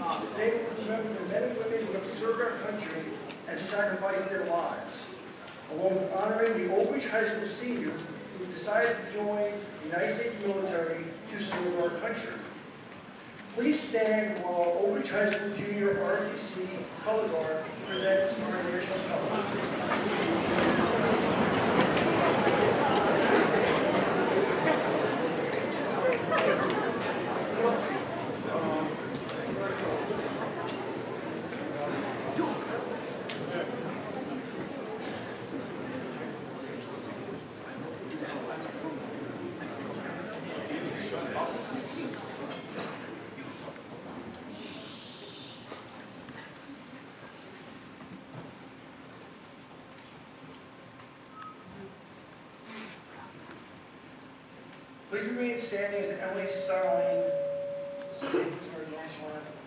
Today we remember the men and women who have served our country and sacrificed their lives, along with honoring the Oak Ridge High School seniors who decided to join the United States military to serve our country. Please stand while our Oak Ridge High School Junior ROTC Color Guard presents our national colors. Please remain standing as Emily Starling sings our national anthem.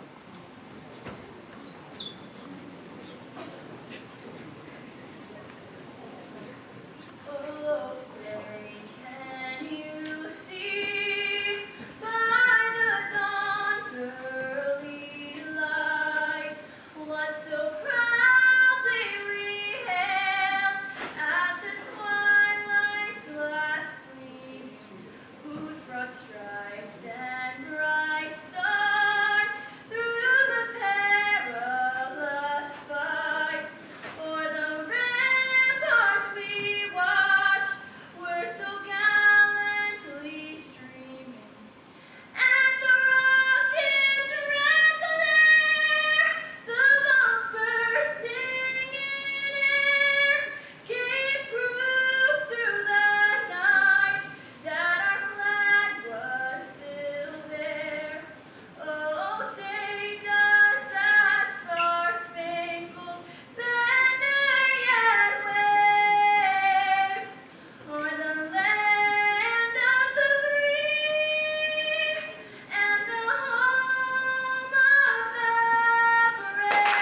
Oh, say, can you see by the dawn's early light what so proudly we hailed at the twilight's last gleam, whose broad stripes and bright stars through the perilous fight o'er the ramparts we watched were so gallantly streaming, and the rockets red glare, the bombs bursting in air, gave proof through the night that our flag was still there. Oh, say does that star-spangled banner yet wave o'er the land of the free and the home of the brave?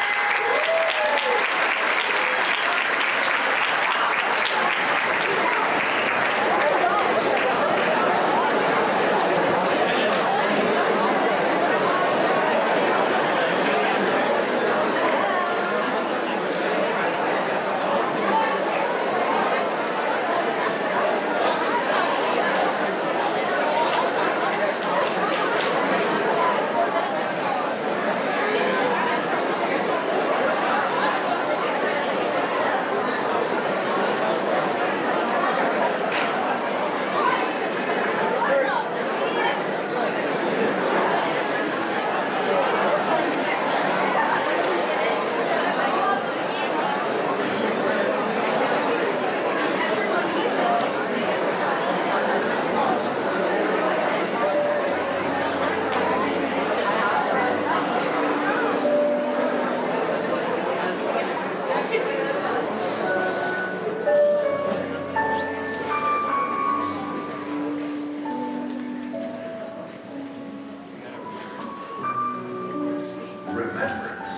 Remembrance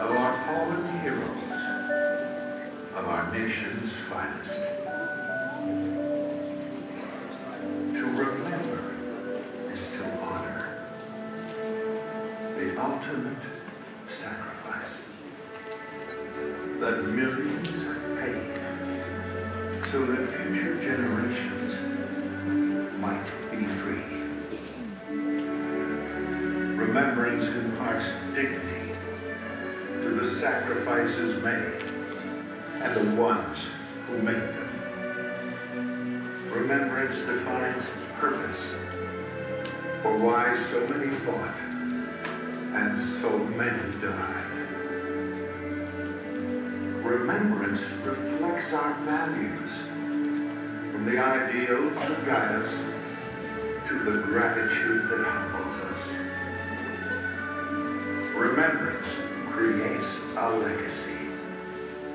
of our fallen heroes, of our nation's finest. To remember is to honor the ultimate sacrifice that millions have paid so that future generations might be free. Remembrance imparts dignity to the sacrifices made and the ones who made them. Remembrance defines purpose for why so many fought and so many died. Remembrance reflects our values, from the ideals that guide us to the gratitude that humbles us. Remembrance creates a legacy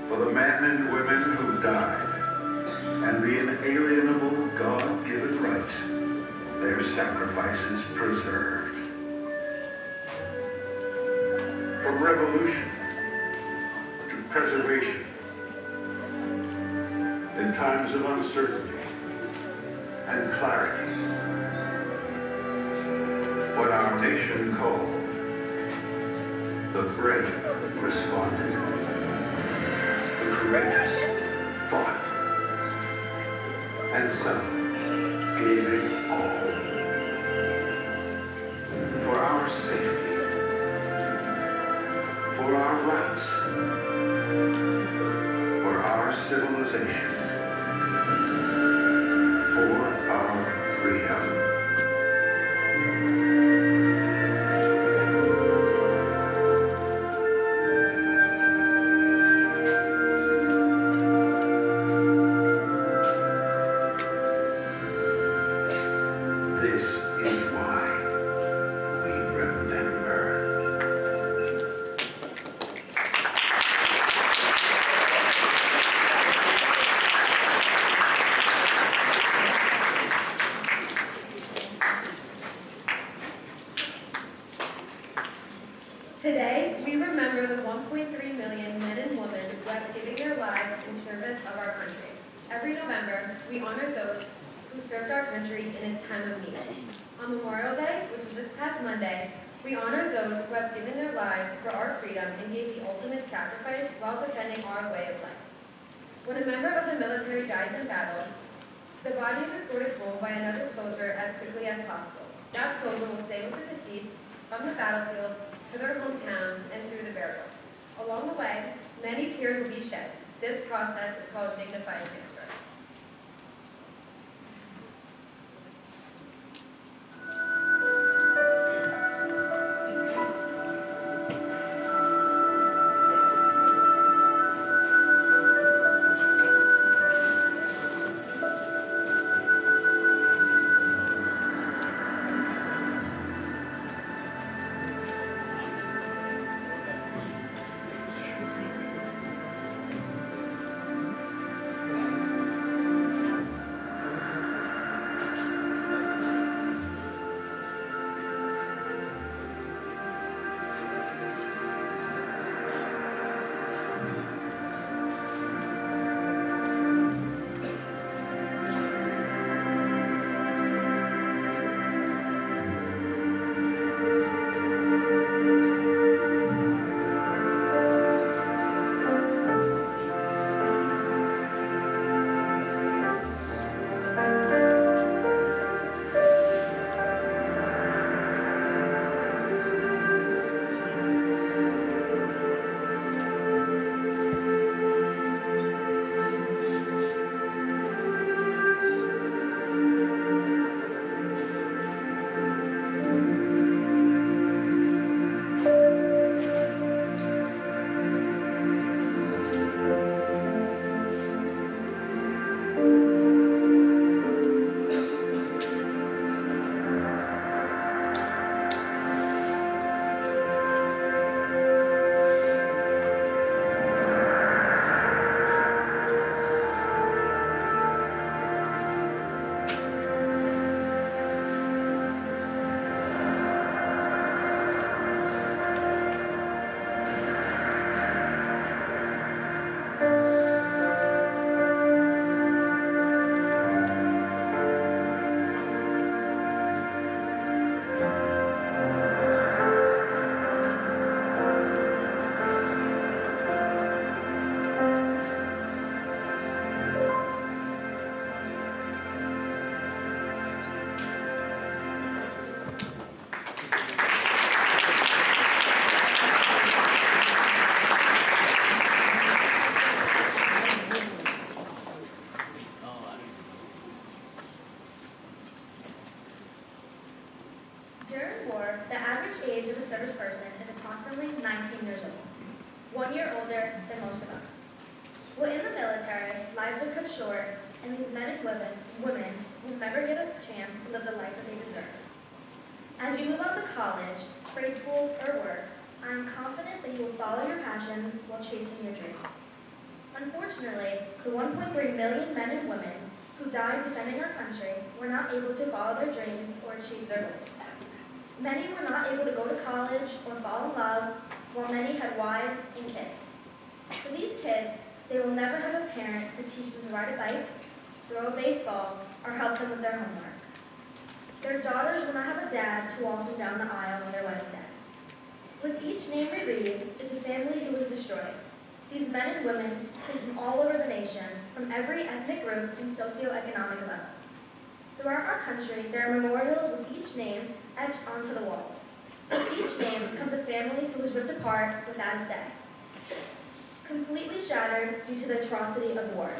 for the men and women who died and the inalienable God-given rights their sacrifices preserved. From revolution to preservation, in times of uncertainty and clarity, what our nation called The brave responded. The courageous fought. And some gave it all. For our safety. For our rights. For our civilization. For our freedom. This is why we remember. Today, we remember the 1.3 million men and women who have given their lives in service of our country. Every November, we honor those who served our country in its time of need. On Memorial Day, which was this past Monday, we honor those who have given their lives for our freedom and gave the ultimate sacrifice while defending our way of life. When a member of the military dies in battle, the body is escorted home by another soldier as quickly as possible. That soldier will stay with the deceased from the battlefield to their hometown and through the burial. Along the way, many tears will be shed. This process is called dignified transfer. During war, the average age of a service person is approximately 19 years old, 1 year older than most of us. Well, in the military, lives are cut short, and these men and women will never get a chance to live the life that they deserve. As you move on to college, trade schools, or work, I am confident that you will follow your passions while chasing your dreams. Unfortunately, the 1.3 million men and women who died defending our country were not able to follow their dreams or achieve their goals. Many were not able to go to college or fall in love, while many had wives and kids. For these kids, they will never have a parent to teach them to ride a bike, throw a baseball, or help them with their homework. Their daughters will not have a dad to walk them down the aisle on their wedding day. With each name we read is a family who was destroyed. These men and women came from all over the nation, from every ethnic group and socioeconomic level. Throughout our country, there are memorials with each name etched onto the walls. With each name comes a family who was ripped apart without a say, completely shattered due to the atrocity of war.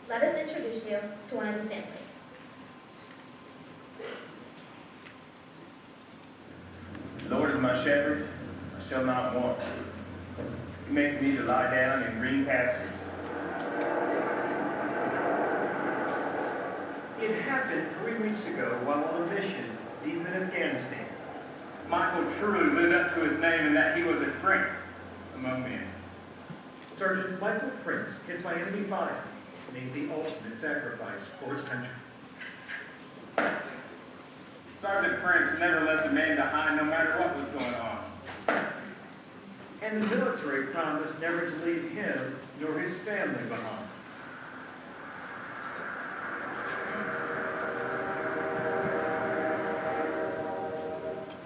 Let us introduce you to one of these families. The Lord is my shepherd, I shall not want. He makes me to lie down in green pastures. It happened 3 weeks ago while on a mission deep in Afghanistan. Michael truly lived up to his name in that he was a prince among men. Sergeant Michael Prince, hit by enemy fire, made the ultimate sacrifice for his country. Sergeant Prince never left a man behind no matter what was going on. And the military promised never to leave him nor his family behind.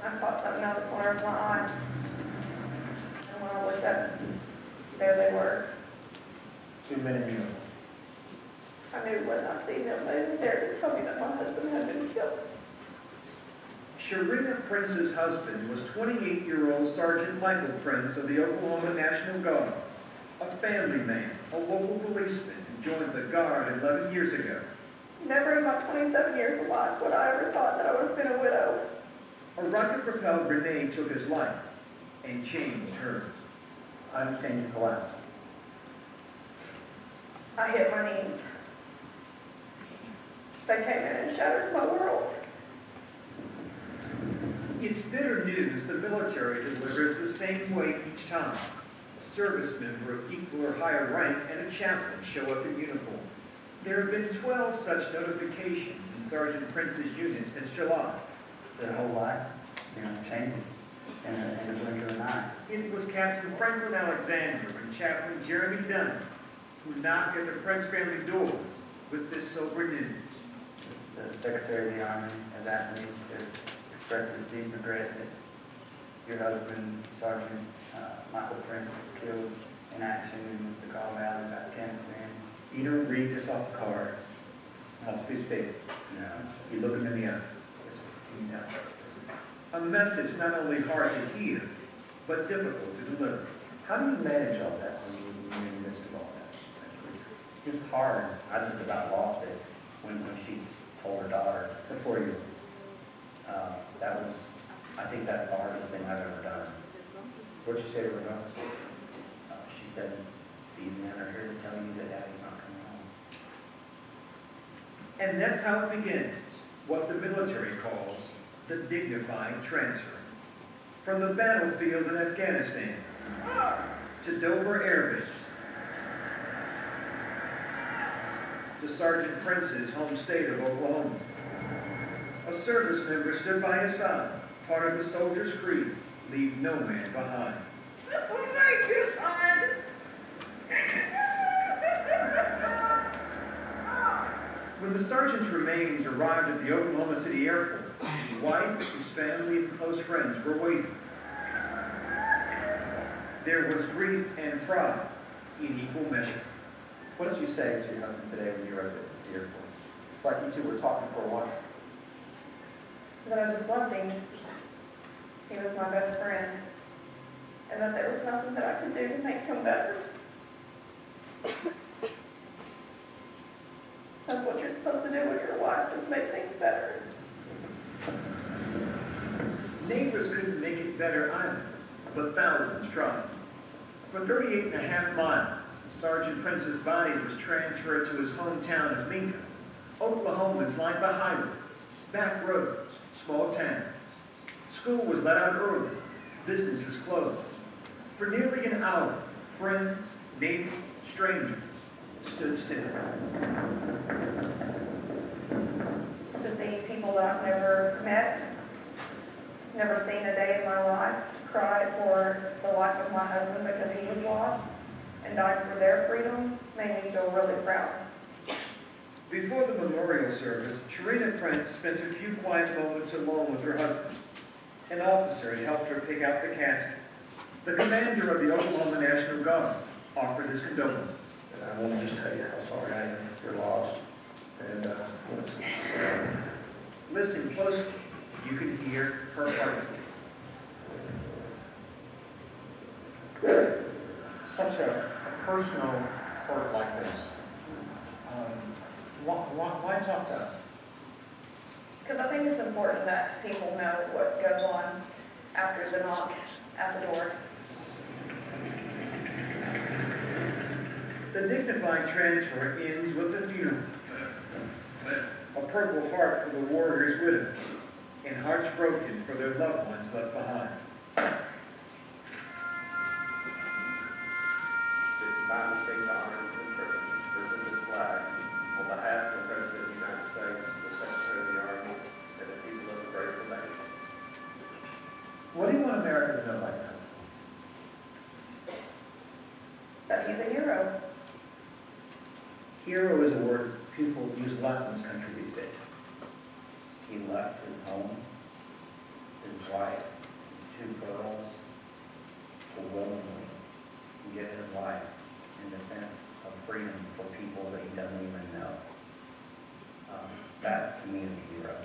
I caught something out of the corner of my eye. And when I looked up, there they were. 2 men in uniform. I knew when I seen them, they were there to tell me that my husband had been killed. Sharina Prince's husband was 28-year-old Sergeant Michael Prince of the Oklahoma National Guard, a family man, a local policeman who joined the Guard 11 years ago. Never in my 27 years of life would I ever thought that I would have been a widow. A rocket-propelled grenade took his life and changed hers. I understand you collapsed. I hit my knees. They came in and shattered my world. It's bitter news the military delivers the same way each time. A service member of equal or higher rank and a chaplain show up in uniform. There have been 12 such notifications in Sergeant Prince's unit since July. Their whole life, changes in a blink of an eye. It was Captain Franklin Alexander and Chaplain Jeremy Dunn who knocked at the Prince family door with this sober news. The Secretary of the Army has asked me to express his deep regret that your husband, Sergeant Michael Prince, was killed in action in the Sakal Valley of Afghanistan. You don't read this off the card. I'll speak. No. You look him in the eye. Can you tell? A message not only hard to hear, but difficult to deliver. How do you manage all that when you're in the midst of all that? It's hard. I just about lost it when she told her daughter before you. I think that's the hardest thing I've ever done. What'd you say to her daughter? She said, these men are here to tell you that Daddy's not coming home. And that's how it begins, what the military calls the dignified transfer. From the battlefield in Afghanistan to Dover Air Base, to Sergeant Prince's home state of Oklahoma. A service member stood by his side, part of the soldier's creed, leave no man behind. Thank you, son. When the sergeant's remains arrived at the Oklahoma City airport, his wife, his family, and close friends were waiting. There was grief and pride in equal measure. What did you say to your husband today when you were at the airport? It's like you two were talking for a while. That I just loved him. He was my best friend. And that there was nothing that I could do to make him better. That's what you're supposed to do with your wife, is make things better. Neighbors couldn't make it better either, but thousands tried. For 38.5 miles, Sergeant Prince's body was transferred to his hometown of Lincoln. Oklahomans lined the highway, back roads, small towns. School was let out early, businesses closed. For nearly an hour, friends, neighbors, strangers stood still. To see people that I've never met, never seen a day in my life, cry for the life of my husband because he was lost and died for their freedom, made me feel really proud. Before the memorial service, Sharina Prince spent a few quiet moments alone with her husband. An officer had helped her pick out the casket. The commander of the Oklahoma National Guard offered his condolences. And I want to just tell you how sorry I am for your loss. And Listen closely. You can hear her heartbeat. such a personal hurt like this, why talk to us? Because I think it's important that people know what goes on after the knock at the door. The dignified transfer ends with the funeral. A purple heart for the warrior's widow, and hearts broken for their loved ones left behind. It's my mistake to honor and present this flag on behalf of the President of the United States, the Secretary of the Army, and the people of the grateful nation. What do you want America to know right now? That he's a hero. Hero is a word people use a lot in this country these days. He left his home, his wife, his 2 girls, to willingly give his life in defense of freedom for people that he doesn't even know. That, to me, is a hero.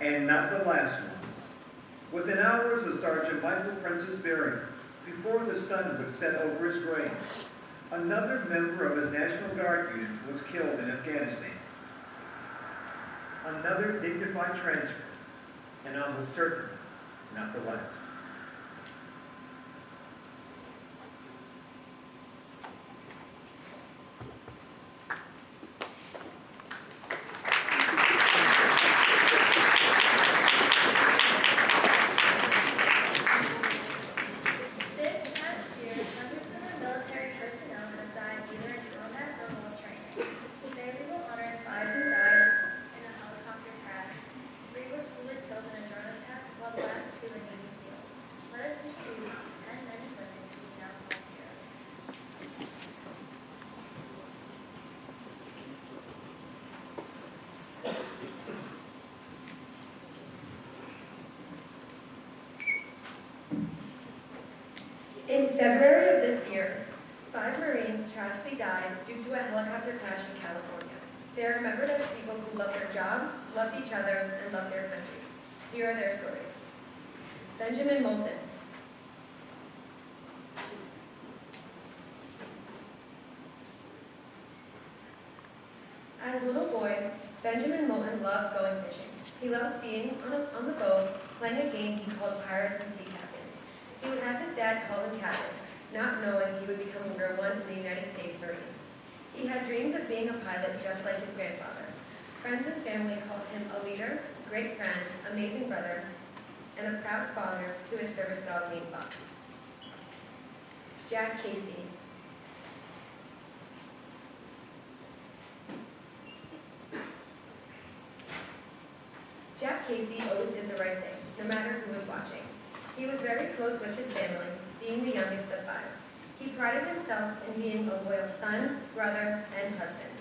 And not the last one. Within hours of Sergeant Michael Prince's burial, before the sun would set over his grave, another member of his National Guard unit was killed in Afghanistan. Another dignified transfer, and almost certainly not the last. This past year, hundreds of our military personnel have died either in combat or while training. Today we will honor 5 who died in a helicopter crash, 3 were killed in a drone attack, while the last 2 were Navy SEALs. Let us introduce these 10 men and women who we now call heroes. In February of this year, 5 Marines tragically died due to a helicopter crash in California. They are remembered as people who loved their job, loved each other, and loved their country. Here are their stories. Benjamin Moulton. As a little boy, Benjamin Moulton loved going fishing. He loved being on the boat, playing a game he called Pirates and Sea Captains. He would have his dad call him captain, not knowing he would become a real one in the United States Marines. He had dreams of being a pilot just like his grandfather. Friends and family called him a leader, great friend, amazing brother, and a proud father to his service dog named Buck. Jack Casey. Jack Casey always did the right thing, no matter who was watching. He was very close with his family, being the youngest of 5. He prided himself in being a loyal son, brother, and husband.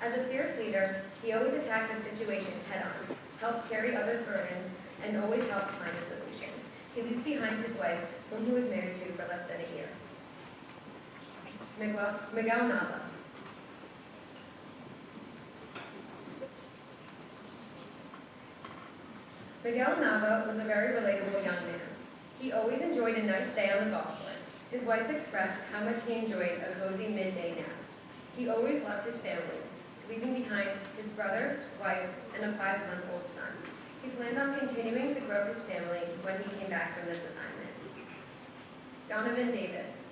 As a fierce leader, he always attacked a situation head-on, helped carry others' burdens, and always helped find a solution. He leaves behind his wife, whom he was married to for less than a year. Miguel Nava. Miguel Nava was a very relatable young man. He always enjoyed a nice day on the golf course. His wife expressed how much he enjoyed a cozy midday nap. He always loved his family, leaving behind his brother, wife, and a 5-month-old son. He planned on continuing to grow his family when he came back from this assignment. Donovan Davis.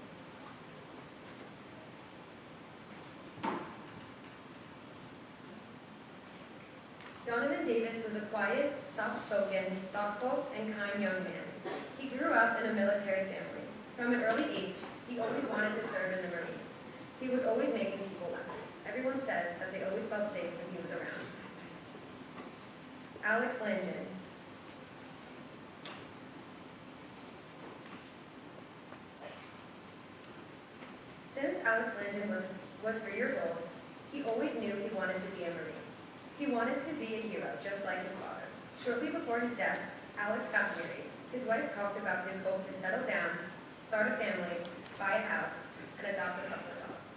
Donovan Davis was a quiet, soft-spoken, thoughtful, and kind young man. He grew up in a military family. From an early age, he always wanted to serve in the Marines. He was always making people laugh. Everyone says that they always felt safe when he was around. Alex Langin. Since Alex Langin was 3 years old, he always knew he wanted to be a Marine. He wanted to be a hero, just like his father. Shortly before his death, Alex got married. His wife talked about his hope to settle down, start a family, buy a house, and adopt a couple of dogs.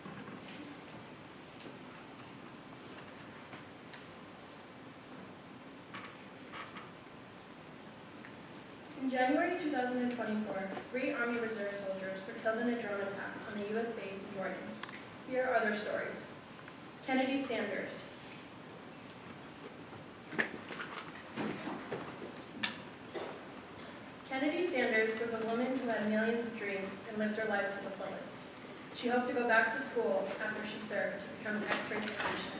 In January 2024, 3 Army Reserve soldiers were killed in a drone attack on the U.S. base in Jordan. Here are their stories. Kennedy Sanders. Kennedy Sanders was a woman who had millions of dreams and lived her life to the fullest. She hoped to go back to school after she served to become an X-ray technician.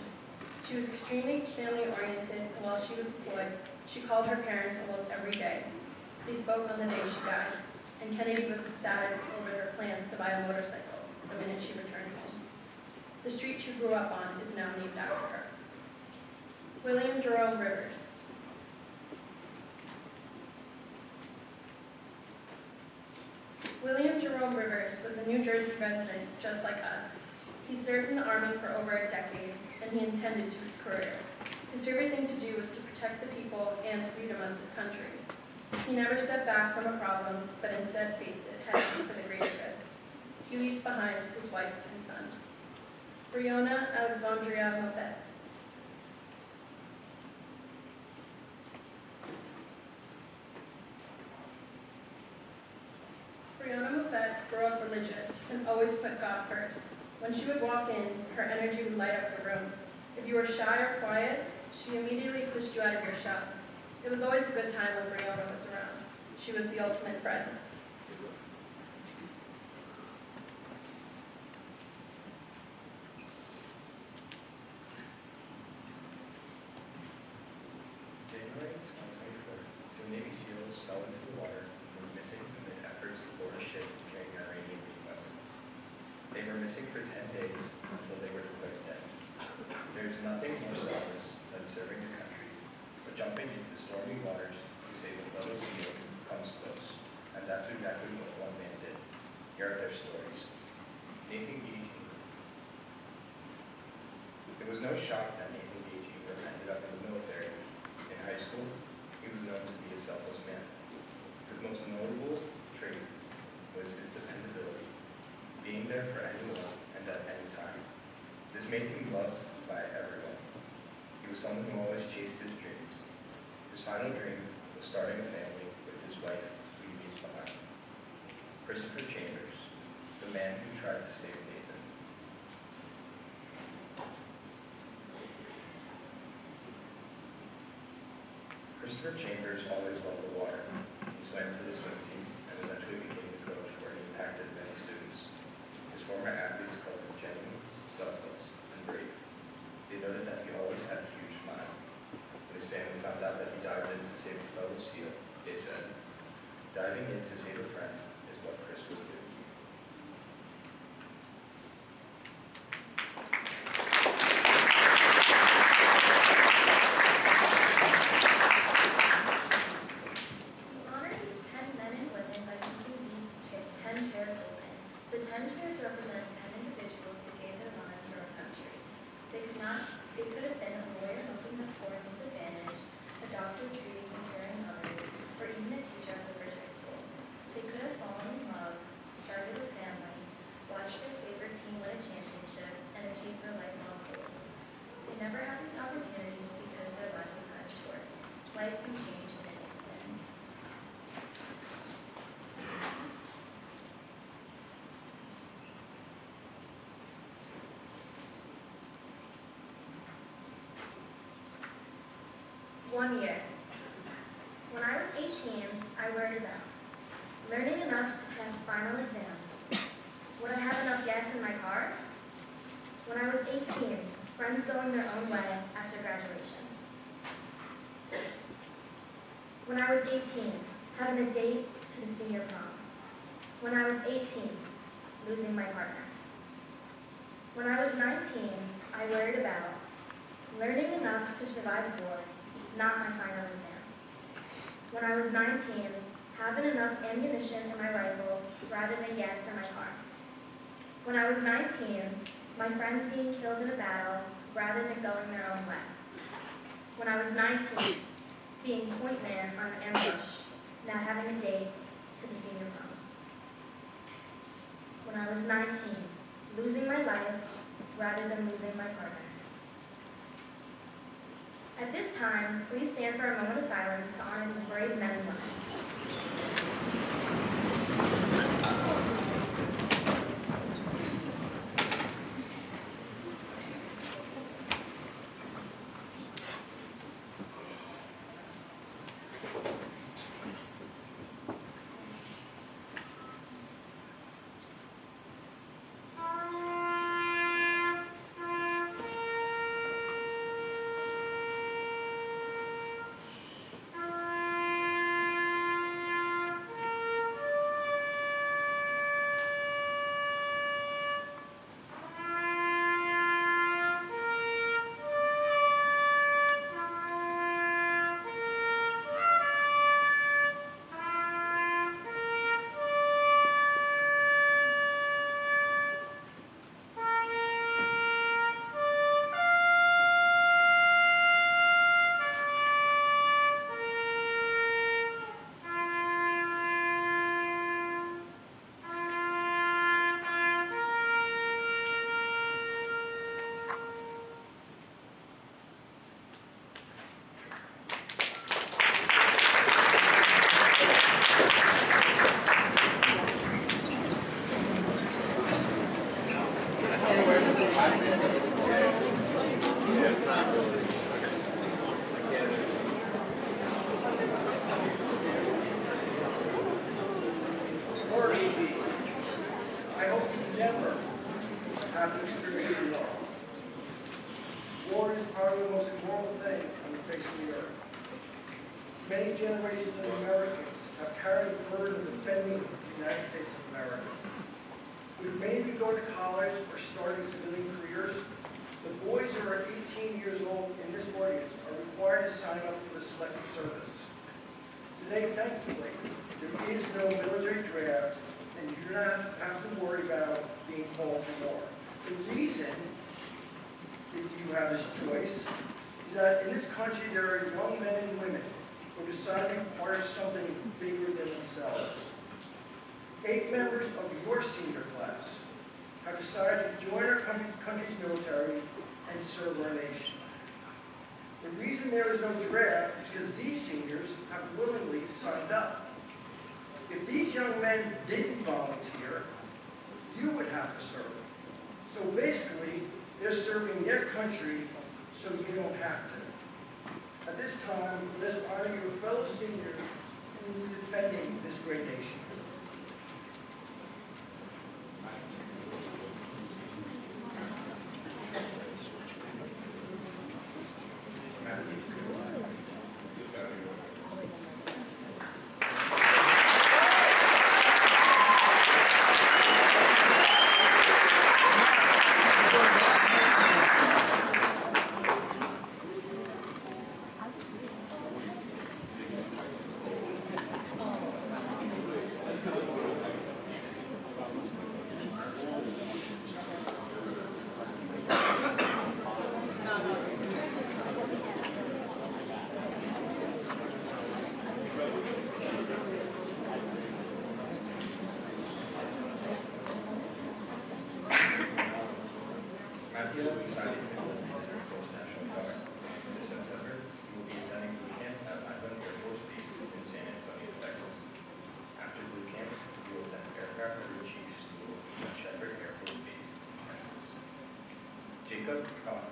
She was extremely family-oriented, and while she was deployed, she called her parents almost every day. They spoke on the day she died, and Kennedy was ecstatic over her plans to buy a motorcycle the minute she returned home. The street she grew up on is now named after her. William Jerome Rivers. William Jerome Rivers was a New Jersey resident just like us. He served in the Army for over a decade, and he intended to his career. His favorite thing to do was to protect the people and the freedom of this country. He never stepped back from a problem, but instead faced it head on for the greater good. He leaves behind his wife and son. Breonna Alexandria Moffett. Breonna Moffett grew up religious and always put God first. When she would walk in, her energy would light up the room. If you were shy or quiet, she immediately pushed you out of your shell. It was always a good time when Breonna was around. She was the ultimate friend. January 2024, 2 Navy SEALs fell into the water and were missing in their efforts to board a ship carrying Iranian weapons. They were missing for 10 days until they were declared dead. There is nothing more selfless than serving your country, but jumping into stormy waters to save a fellow SEAL comes close, and that's exactly what one man did. Here are their stories. Nathan Gage. It was no shock that Nathan Gage ended up in the military. In high school, he was known to be a selfless man. His most notable trait was his dependability, being there for anyone and at any time. This made him loved by everyone. He was someone who always chased his dreams. His final dream was starting a family with his wife, who he leaves behind. Christopher Chambers, the man who tried to save Nathan. Christopher Chambers always loved the water. He swam for the swim team and eventually became the coach where he impacted many students. His former athletes called him genuine, selfless, and brave. They noted that he always had a huge smile. When his family found out that he dived in to save a fellow SEAL, they said, "Diving in to save a friend is what Chris would do." We honor these 10 men and women by making these 10 chairs open. The 10 chairs represent 10 individuals who gave their lives for our country. They could have been a lawyer helping the poor and disadvantaged, a doctor treating and caring others, or even a teacher at the Bridge High School. They could have fallen in love, started a family, watched their favorite team win a championship, and achieved their lifelong goals. They never had these opportunities because their lives were cut short. Life can change in an instant. One year. When I was 18, I worried about learning enough to pass final exams. Would I have enough gas in my car? When I was 18, friends going their own way after graduation. When I was 18, having a date to the senior prom. When I was 18, losing my partner. When I was 19, I worried about learning enough to survive war, not my final exam. When I was 19, having enough ammunition in my rifle rather than gas for my car. When I was 19, my friends being killed in a battle rather than going their own way. When I was 19, being point man on an ambush, not having a date to the senior prom. When I was 19, losing my life rather than losing my partner. At this time, please stand for a moment of silence to honor these brave men and women. First, I hope you never have to experience war. War is probably the most immoral thing on the face of the earth. Many generations of Americans have carried the burden of defending the United States of America. With many who go to college or starting civilian careers, the boys who are 18 years old in this audience are required to sign up for the selective service. Today, thankfully, there is no military draft, and you do not have to worry about being called to war. The reason is you have this choice is that in this country there are young men and women who decide to be part of something bigger than themselves. 8 members of your senior class have decided to join our country's military and serve our nation. The reason there is no draft is because these seniors have willingly signed up. If these young men didn't volunteer, you would have to serve. So basically, they're serving their country so you don't have to. At this time, let's honor your fellow seniors who are defending this great nation. Matthew has decided to enlist in the Air Force National Guard. This September, he will be attending boot camp at Lackland Air Force Base in San Antonio, Texas. After boot camp, he will attend Aircraft Crew Chief School at Shepherd Air Force Base, Texas. Jacob Carr.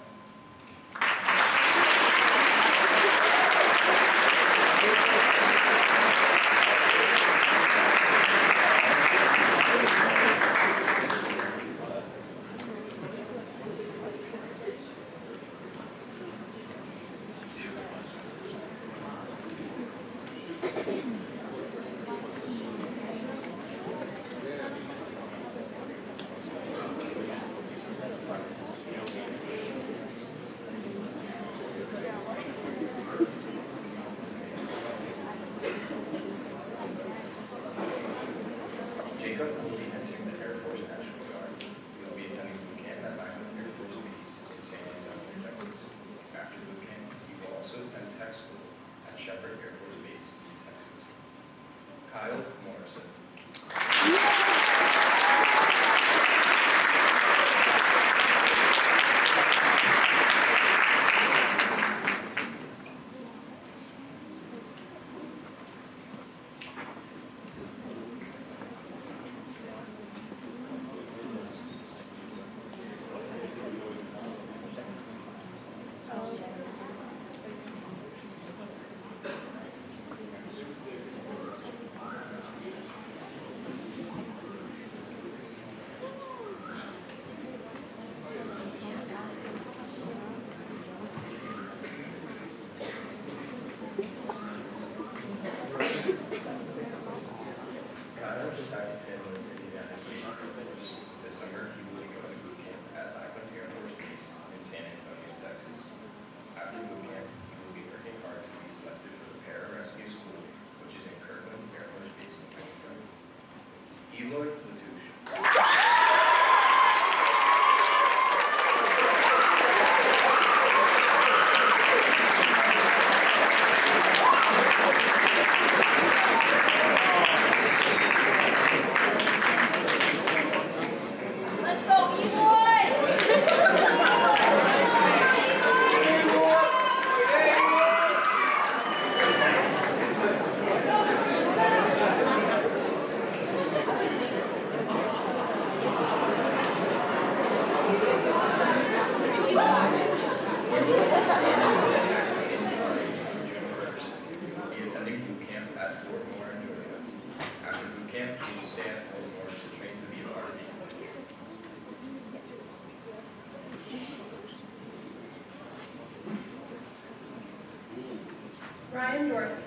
Ryan Dorsey.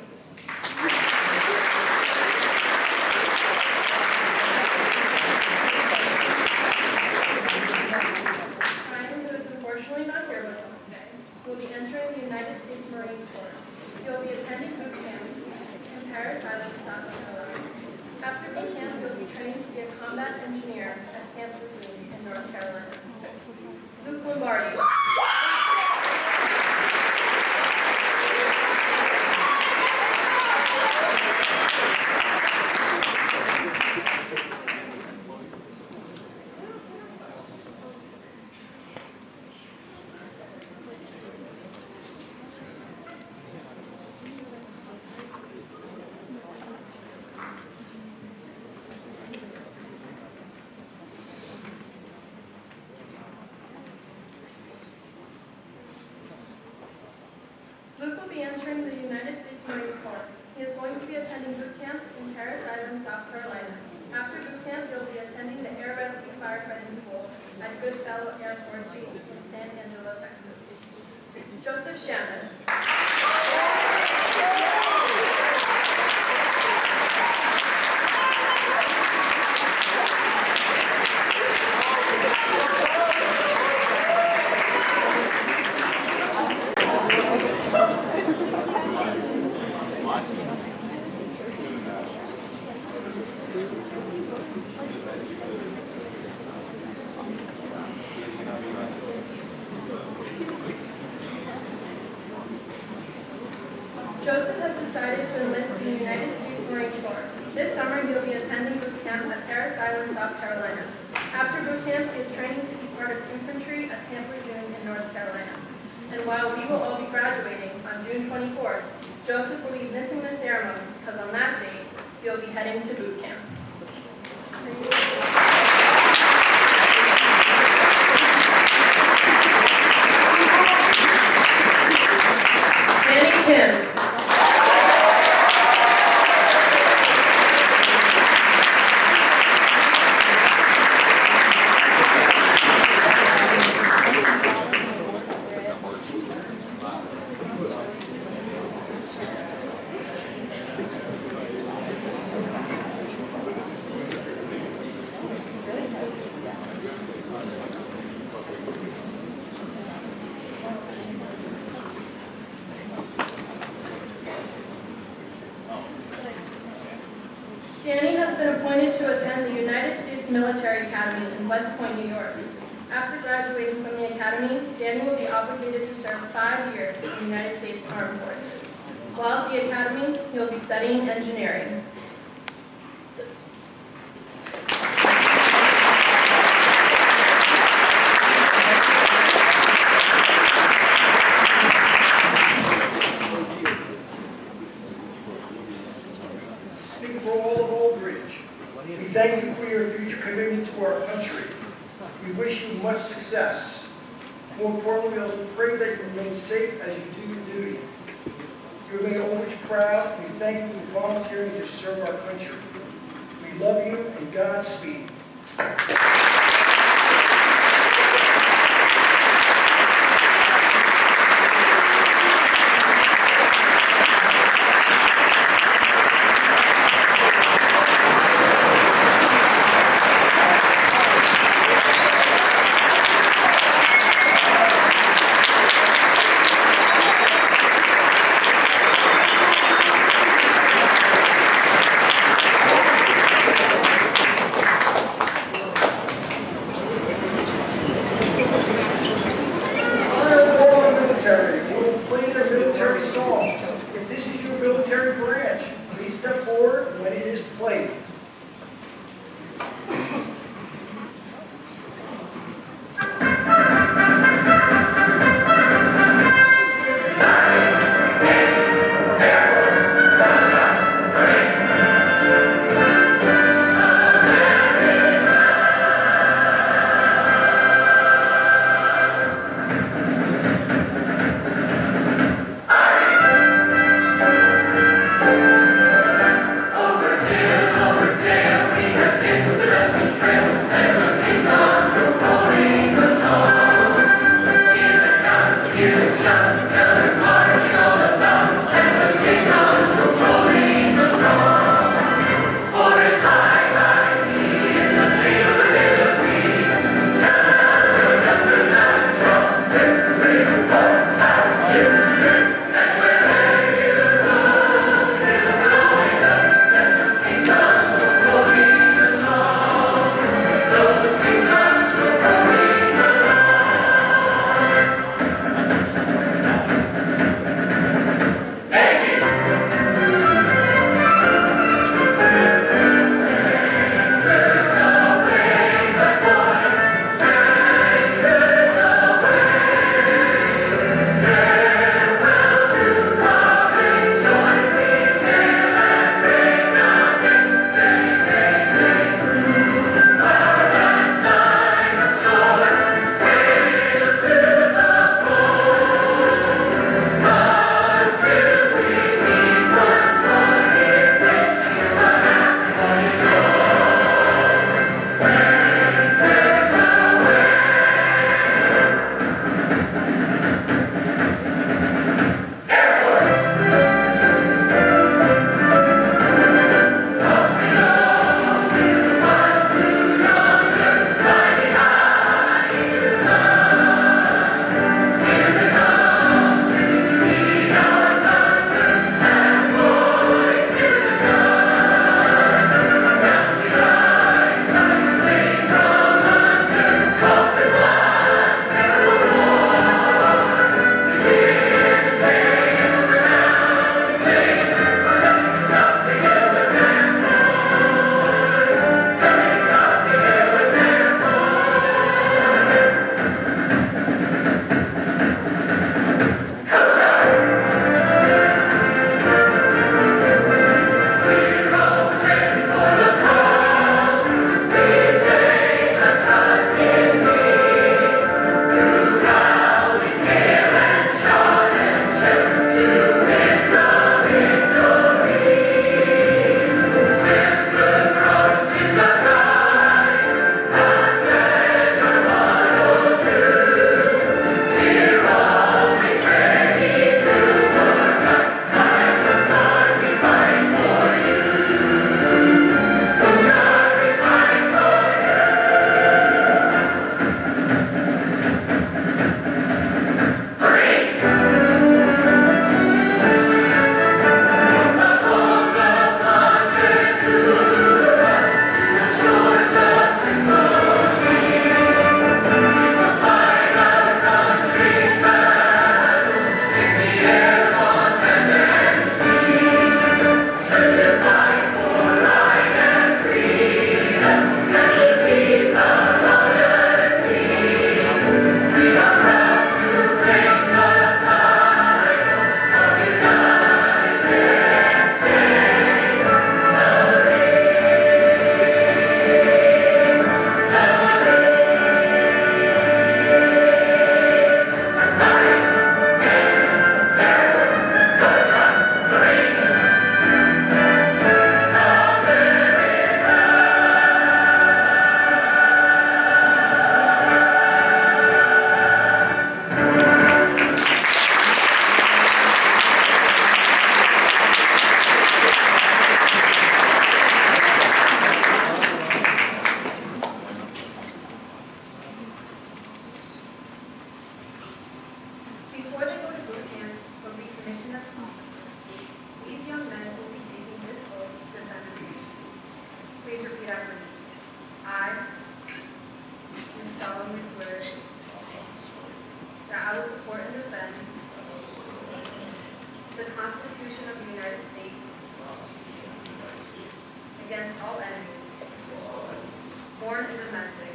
Ryan, who is unfortunately not here with us today, will be entering the United States Marine Corps. He will be attending boot camp in Parris Island, South Carolina. After boot camp, he will be training to be a combat engineer at Camp Lejeune in North Carolina. Luke Lombardi. Luke will be entering the United States Marine Corps. He is going to be attending boot camp in Parris Island, South Carolina. After boot camp, he will be attending the Air Rescue Firefighting School at Goodfellow Air Force Base in San Angelo, Texas. Joseph Shamus. Joseph has decided to enlist in the United States Marine Corps. This summer, he will be attending boot camp at Parris Island, South Carolina. After boot camp, he is training to be part of infantry at Camp Lejeune in North Carolina. And while we will all be graduating on June 24th, Joseph will be missing the ceremony because on that date, he'll be heading to boot camp. Danny Kim. Danny has been appointed to attend the United States Military Academy in West Point, New York. After graduating from the academy, Danny will be obligated to serve 5 years in the United States Armed Forces. While at the academy, he will be studying engineering. Speaking for all of Old Bridge, we thank you for your future commitment to our country. We wish you much success. More importantly, we also pray that you remain safe as you do your duty. You have made Old Bridge proud, and we thank you for volunteering to serve our country. We love you and Godspeed. We'll play their military songs. If this is your military branch, please step forward when it is played. Marching all about, commissioned as follows. These young men will be taking this oath to defend this nation. Please repeat after me. I do solemnly swear that I will support and defend the Constitution of the United States against all enemies, foreign and domestic,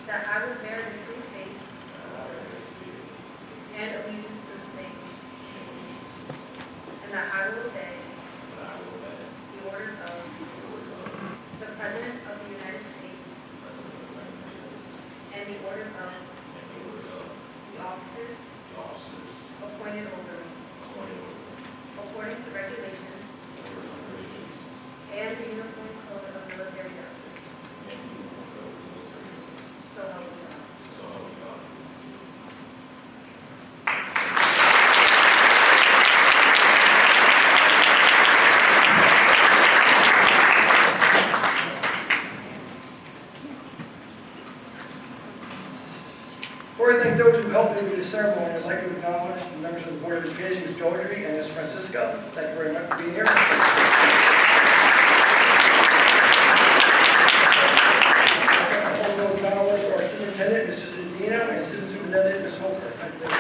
that I will bear the true faith and allegiance to the same, and that I will obey the orders of the President of the United States and the orders of the officers appointed over me, according to regulations and the Uniform Code of Military Justice. So help me God. Before I thank those who helped me with the ceremony, I'd like to acknowledge the members of the Board of Education, Ms. Dodry and Ms. Francisco. Thank you very much for being here. I also acknowledge our superintendent, Mrs. Cedina, and assistant superintendent, Ms. Holter. Thank you very much.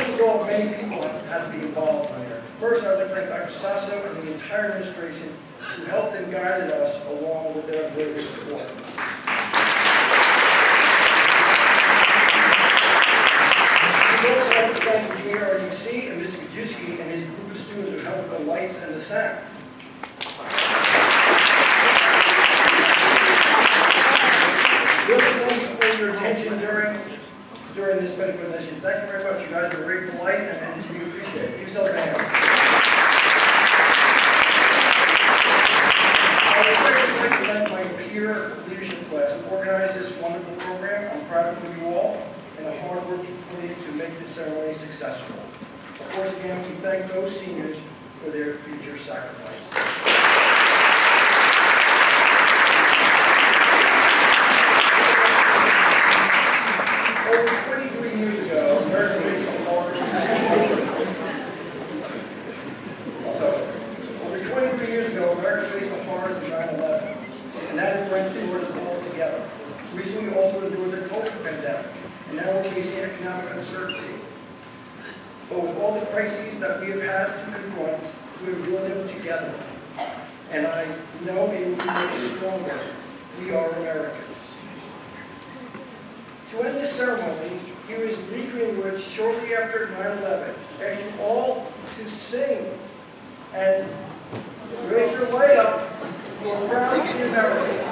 This is all many people have to be involved here. First, I'd like to thank Dr. Sasso and the entire administration who helped and guided us along with their great support. We'd also like to thank Engineer RDC and Mr. Gajewski and his group of students who helped with the lights and the sound. Really thank you for your attention during this medical session. Thank you very much. You guys were very polite and we appreciate it. Give yourselves a hand. I would especially like to thank my peer leadership class who organized this wonderful program. I'm proud of you all and the hard work you put in to make this ceremony successful. Of course, again, we thank those seniors for their future sacrifice. Over 23 years ago, America faced the horrors. Over 23 years ago, America faced the horrors of 9/11, and that went through us all together. Recently, we also endured the COVID pandemic, and now we're facing economic uncertainty. But with all the crises that we have had to confront, we have endured them together. And I know it will make us stronger. We are Americans. To end this ceremony, here is Lee Greenwood shortly after 9/11. I ask you all to sing and raise your light up. We're proud to be American.